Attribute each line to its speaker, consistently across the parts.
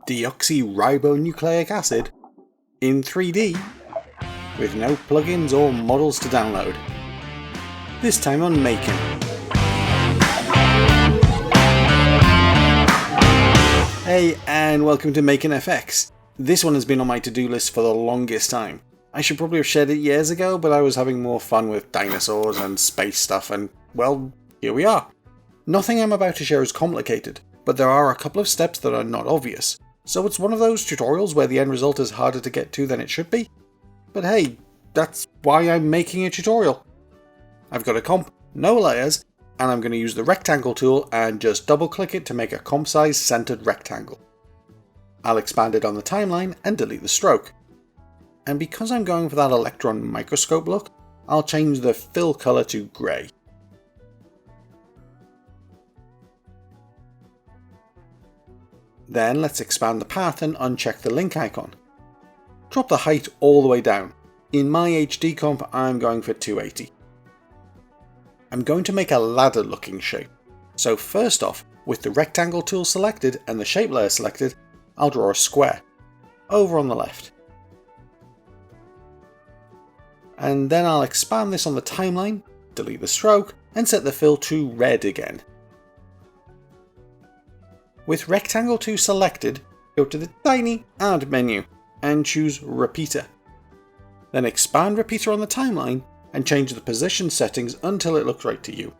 Speaker 1: Deoxyribonucleic acid in 3D with no plugins or models to download. This time on Making. Hey, and welcome to Making FX. This one has been on my to-do list for the longest time. I should probably have shared it years ago, but I was having more fun with dinosaurs and space stuff, and well, here we are. Nothing I'm about to share is complicated, but there are a couple of steps that are not obvious. So it's one of those tutorials where the end result is harder to get to than it should be. But hey, that's why I'm making a tutorial. I've got a comp, no layers, and I'm going to use the rectangle tool and just double click it to make a comp size centered rectangle. I'll expand it on the timeline and delete the stroke. And because I'm going for that electron microscope look, I'll change the fill color to grey. Then let's expand the path and uncheck the link icon. Drop the height all the way down. In my HD comp, I'm going for 280. I'm going to make a ladder looking shape. So first off, with the rectangle tool selected and the shape layer selected, I'll draw a square over on the left. And then I'll expand this on the timeline, delete the stroke, and set the fill to red again. With rectangle 2 selected, go to the tiny add menu and choose repeater. Then expand repeater on the timeline and change the position settings until it looks right to you.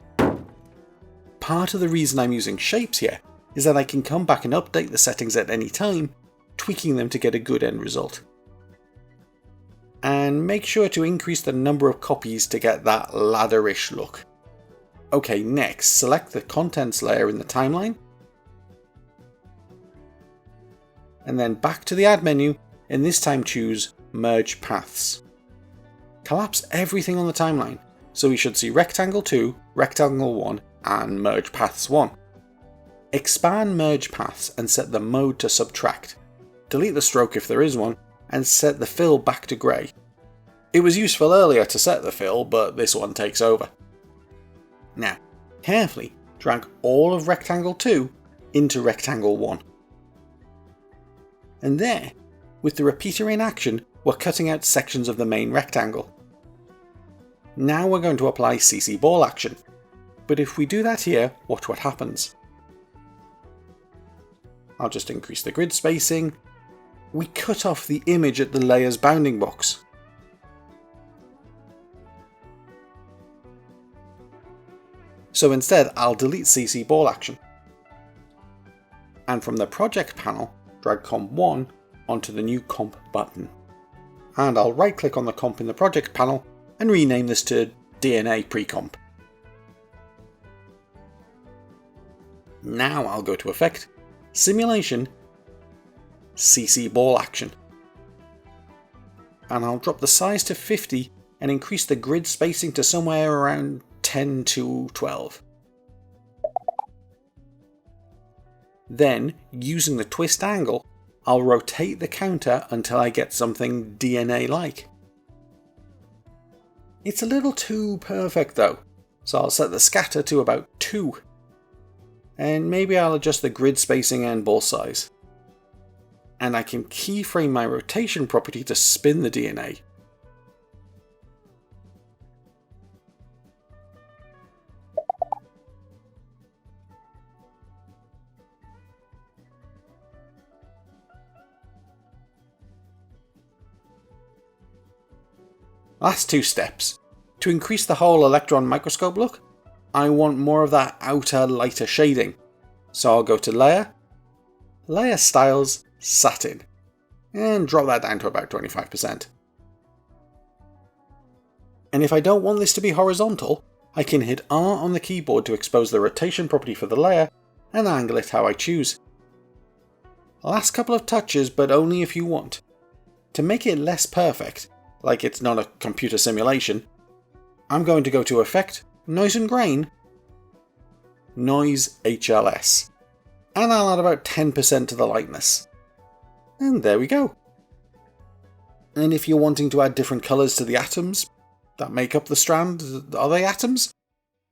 Speaker 1: Part of the reason I'm using shapes here is that I can come back and update the settings at any time, tweaking them to get a good end result. And make sure to increase the number of copies to get that ladder-ish look. Okay, next, select the contents layer in the timeline, and then back to the add menu, and this time choose merge paths. Collapse everything on the timeline, so we should see rectangle 2, rectangle 1, and merge paths 1. Expand merge paths and set the mode to subtract. Delete the stroke if there is one, and set the fill back to grey. It was useful earlier to set the fill, but this one takes over. Now, carefully drag all of rectangle 2 into rectangle 1. And there, with the repeater in action, we're cutting out sections of the main rectangle. Now we're going to apply CC ball action. But if we do that here, watch what happens. I'll just increase the grid spacing. We cut off the image at the layer's bounding box. So instead, I'll delete CC ball action. And from the project panel, drag comp 1 onto the new comp button. And I'll right click on the comp in the project panel and rename this to DNA pre-comp. Now I'll go to Effect, Simulation, CC ball action. And I'll drop the size to 50 and increase the grid spacing to somewhere around 10 to 12. Then, using the twist angle, I'll rotate the counter until I get something DNA-like. It's a little too perfect though, so I'll set the scatter to about 2. And maybe I'll adjust the grid spacing and ball size. And I can keyframe my rotation property to spin the DNA. Last 2 steps. To increase the whole electron microscope look, I want more of that outer lighter shading. So I'll go to Layer, Layer Styles, Satin, and drop that down to about 25%. And if I don't want this to be horizontal, I can hit R on the keyboard to expose the rotation property for the layer and angle it how I choose. Last couple of touches, but only if you want. To make it less perfect, like it's not a computer simulation, I'm going to go to Effect, Noise and Grain, Noise HLS, and I'll add about 10% to the lightness. And there we go. And if you're wanting to add different colours to the atoms that make up the strand, are they atoms?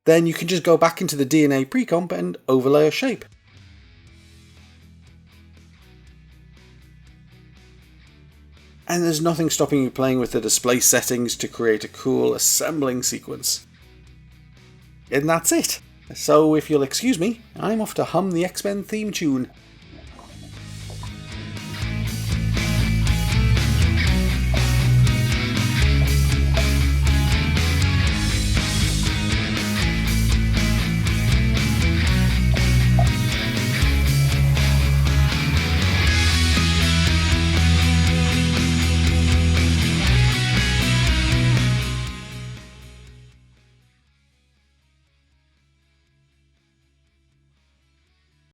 Speaker 1: Then you can just go back into the DNA pre-comp and overlay a shape. and there's nothing stopping you playing with the display settings to create a cool assembling sequence. And that's it. So if you'll excuse me, I'm off to hum the X-Men theme tune.